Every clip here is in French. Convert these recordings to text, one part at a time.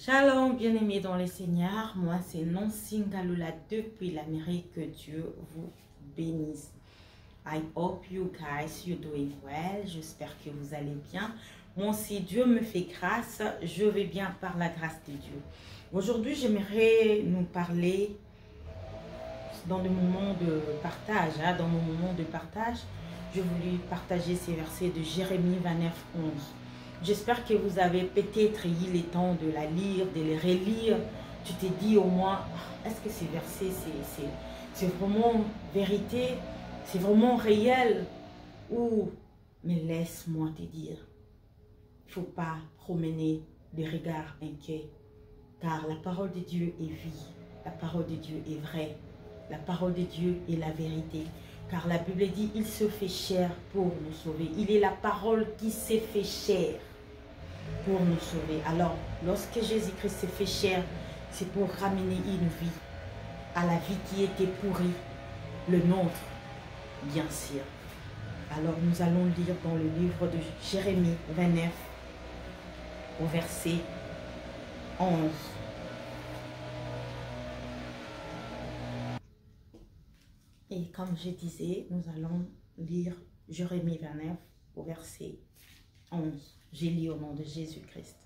Shalom, bien-aimés dans le Seigneur. Moi, c'est Nancy Ngalula depuis l'Amérique. Que Dieu vous bénisse. I hope you guys, you're doing well. J'espère que vous allez bien. Moi, si Dieu me fait grâce, je vais bien par la grâce de Dieu. Aujourd'hui, j'aimerais nous parler dans le moment de partage. Dans mon moment de partage, je voulais partager ces versets de Jérémie 29, 11. J'espère que vous avez peut-être eu le temps de la lire, de les relire. Tu t'es dit au moins, est-ce que ces versets, c'est vraiment vérité? C'est vraiment réel? Ou, mais laisse-moi te dire, il ne faut pas promener des regards inquiets. Car la parole de Dieu est vie. La parole de Dieu est vraie. La parole de Dieu est la vérité. Car la Bible dit, il se fait chair pour nous sauver. Il est la parole qui s'est fait chair pour nous sauver. Alors, lorsque Jésus-Christ s'est fait chair, c'est pour ramener une vie à la vie qui était pourrie, le nôtre, bien sûr. Alors, nous allons lire dans le livre de Jérémie 29, au verset 11. Et comme je disais, nous allons lire Jérémie 29 au verset 11. J'ai lu au nom de Jésus-Christ.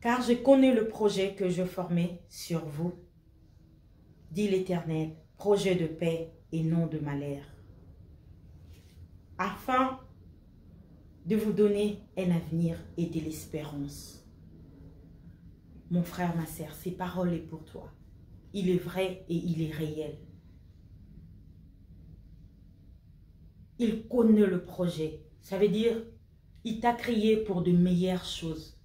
Car je connais le projet que je formais sur vous, dit l'Éternel, projet de paix et non de malheur, afin de vous donner un avenir et de l'espérance. Mon frère, ma sœur, ces paroles sont pour toi. Il est vrai et il est réel. Il connaît le projet. Ça veut dire, il t'a créé pour de meilleures choses.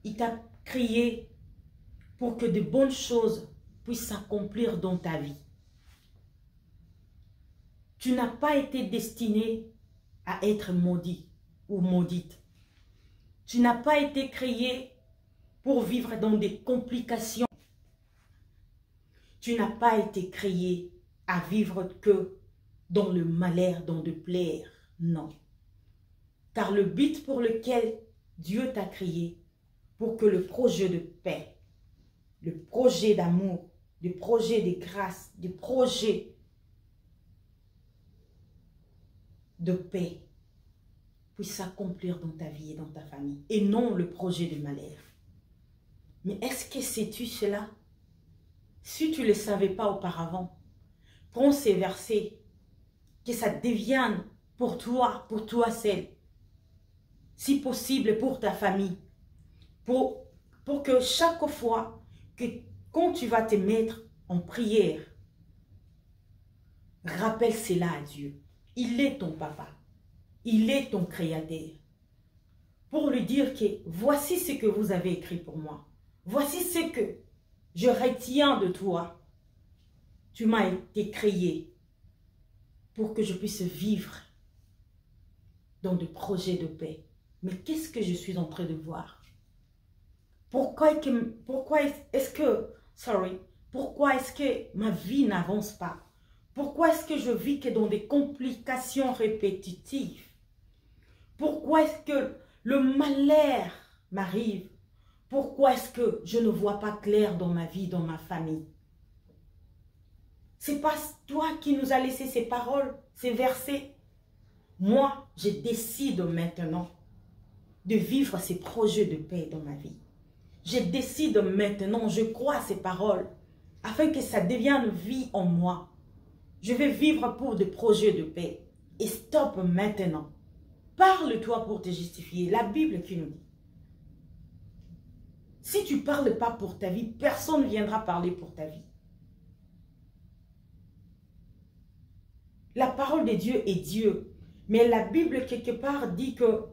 Il t'a créé pour que de bonnes choses puissent s'accomplir dans ta vie. Tu n'as pas été destiné à être maudit ou maudite. Tu n'as pas été créé pour vivre dans des complications. Tu n'as pas été créé à vivre que dans le malheur, dans le plaire. Non. Car le but pour lequel Dieu t'a créé, pour que le projet de paix, le projet d'amour, le projet de grâce, le projet de paix puisse s'accomplir dans ta vie et dans ta famille, et non le projet de malheur. Mais est-ce que sais-tu cela? Si tu ne le savais pas auparavant, prends ces versets, que ça devienne pour toi seul, si possible pour ta famille, pour que chaque fois, que quand tu vas te mettre en prière, rappelle cela à Dieu. Il est ton papa, il est ton créateur, pour lui dire que voici ce que vous avez écrit pour moi, voici ce que je retiens de toi. Tu m'as été créé pour que je puisse vivre dans des projets de paix. Mais qu'est-ce que je suis en train de voir? Pourquoi est-ce que ma vie n'avance pas? Pourquoi est-ce que je vis que dans des complications répétitives? Pourquoi est-ce que le malheur m'arrive? Pourquoi est-ce que je ne vois pas clair dans ma vie, dans ma famille? C'est pas toi qui nous as laissé ces paroles, ces versets. Moi, je décide maintenant de vivre ces projets de paix dans ma vie. Je décide maintenant, je crois à ces paroles, afin que ça devienne vie en moi. Je vais vivre pour des projets de paix. Et stop maintenant. Parle-toi pour te justifier. La Bible qui nous dit. Si tu ne parles pas pour ta vie, personne ne viendra parler pour ta vie. La parole de Dieu est Dieu. Mais la Bible, quelque part, dit que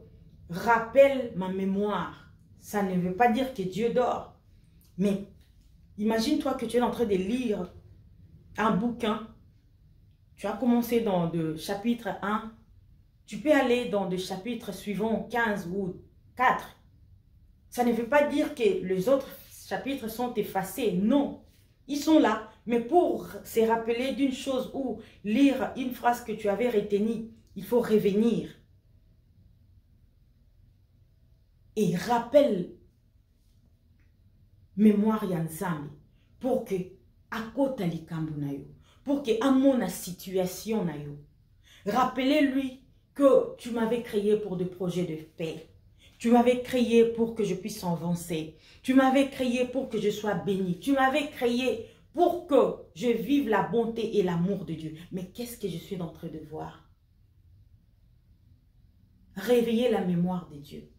rappelle ma mémoire. Ça ne veut pas dire que Dieu dort. Mais imagine-toi que tu es en train de lire un bouquin. Tu as commencé dans le chapitre 1. Tu peux aller dans le chapitre suivant, 15 ou 4. Ça ne veut pas dire que les autres chapitres sont effacés. Non, ils sont là. Mais pour se rappeler d'une chose ou lire une phrase que tu avais retenue, il faut revenir. et rappelle mémoire yanzambe pour que akota likambo na yo, pour que amona situation na yo. Rappelez-lui que tu m'avais créé pour des projets de paix. Tu m'avais créé pour que je puisse avancer. Tu m'avais créé pour que je sois béni. Tu m'avais créé pour que je vive la bonté et l'amour de Dieu. Mais qu'est-ce que je suis en train de voir? Réveiller la mémoire de Dieu.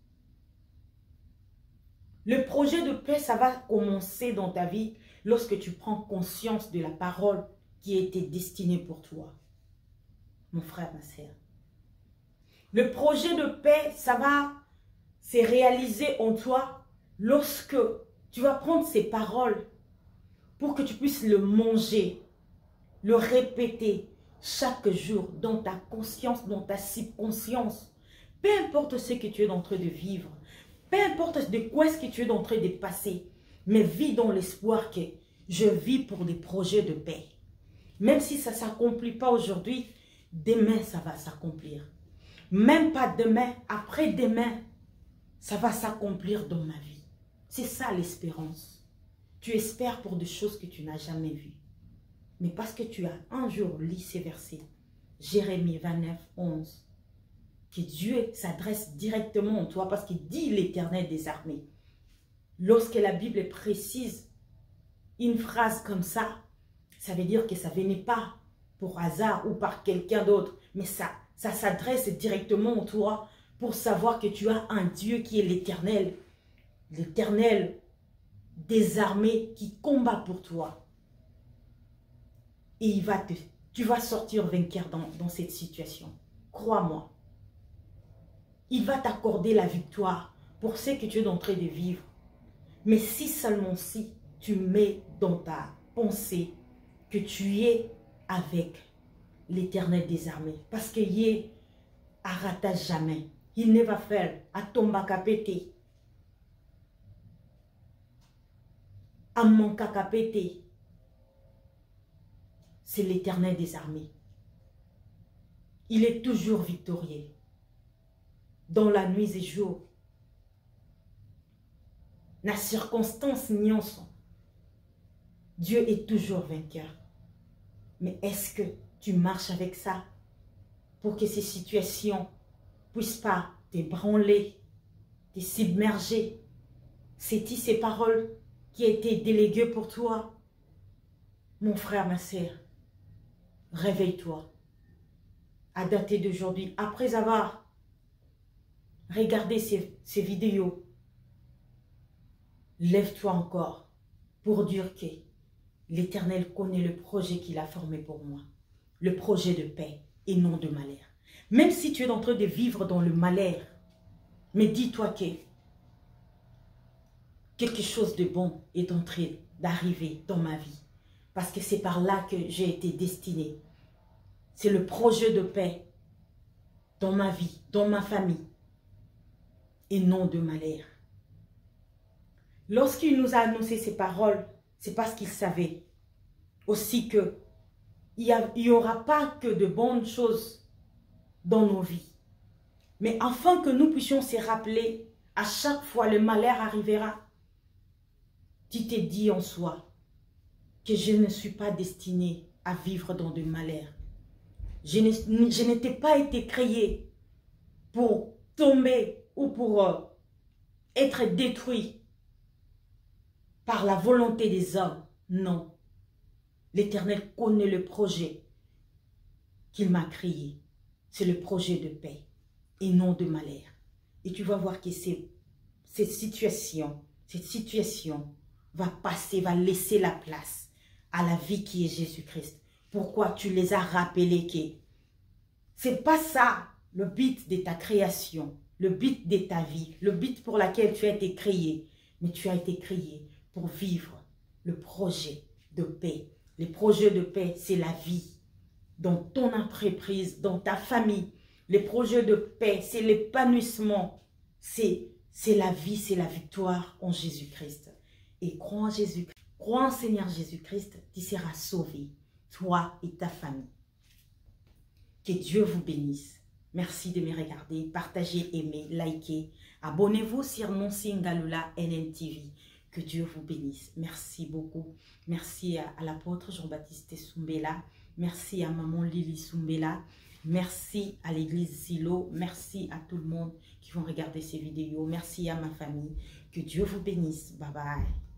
Le projet de paix, ça va commencer dans ta vie lorsque tu prends conscience de la parole qui a été destinée pour toi. Mon frère, ma sœur. Le projet de paix, ça va se réaliser en toi lorsque tu vas prendre ces paroles pour que tu puisses le manger, le répéter chaque jour dans ta conscience, dans ta subconscience. Peu importe ce que tu es en train de vivre, peu importe de quoi est-ce que tu es en train de passer, mais vis dans l'espoir que je vis pour des projets de paix. Même si ça ne s'accomplit pas aujourd'hui, demain ça va s'accomplir. Même pas demain, après-demain, ça va s'accomplir dans ma vie. C'est ça l'espérance. Tu espères pour des choses que tu n'as jamais vues. Mais parce que tu as un jour lu ces versets, Jérémie 29, 11, que Dieu s'adresse directement à toi parce qu'il dit l'Éternel des armées. Lorsque la Bible précise une phrase comme ça veut dire que ça ne venait pas pour hasard ou par quelqu'un d'autre, mais ça s'adresse directement à toi pour savoir que tu as un Dieu qui est l'Éternel des armées qui combat pour toi. Et tu vas sortir vainqueur dans cette situation. Crois-moi. Il va t'accorder la victoire pour ce que tu es en train de vivre. Mais si seulement si tu mets dans ta pensée que tu es avec l'Éternel des armées. Parce que Yé arrêta jamais. Il ne va faire à tomba kapete. À mon kapete. C'est l'Éternel des armées. Il est toujours victorieux. Dans la nuit et jour. La circonstance nyonso. Dieu est toujours vainqueur. Mais est-ce que tu marches avec ça pour que ces situations ne puissent pas t'ébranler, te submerger? C'est-il ces paroles qui ont été déléguées pour toi? Mon frère, ma sœur, réveille-toi. À dater d'aujourd'hui, après avoir regardé ces vidéos, lève-toi encore pour dire que l'Éternel connaît le projet qu'il a formé pour moi. Le projet de paix et non de malheur. Même si tu es en train de vivre dans le malheur, mais dis-toi que quelque chose de bon est en train d'arriver dans ma vie. Parce que c'est par là que j'ai été destinée. C'est le projet de paix dans ma vie, dans ma famille, et non de malheur. Lorsqu'il nous a annoncé ces paroles, c'est parce qu'il savait aussi que il n'y aura pas que de bonnes choses dans nos vies. Mais afin que nous puissions se rappeler, à chaque fois le malheur arrivera, tu t'es dit en soi que je ne suis pas destinée à vivre dans de malheur. Je n'étais pas été créée pour tomber ou pour être détruit par la volonté des hommes. Non. L'Éternel connaît le projet qu'il m'a créé. C'est le projet de paix et non de malheur. Et tu vas voir que cette situation va passer, va laisser la place à la vie qui est Jésus-Christ. Pourquoi tu les as rappelés que c'est pas ça le but de ta création, le but de ta vie, le but pour lequel tu as été créé. Mais tu as été créé pour vivre le projet de paix. Les projets de paix, c'est la vie dans ton entreprise, dans ta famille. Les projets de paix, c'est l'épanouissement. C'est la vie, c'est la victoire en Jésus-Christ. Et crois en Jésus-Christ, crois en Seigneur Jésus-Christ, tu seras sauvé, toi et ta famille. Que Dieu vous bénisse. Merci de me regarder. Partagez, aimez, likez. Abonnez-vous sur Nonsigne Galula NNTV. Que Dieu vous bénisse. Merci beaucoup. Merci à l'apôtre Jean-Baptiste Soumbela. Merci à maman Lily Soumbela. Merci à l'église Silo. Merci à tout le monde qui vont regarder ces vidéos. Merci à ma famille. Que Dieu vous bénisse. Bye bye.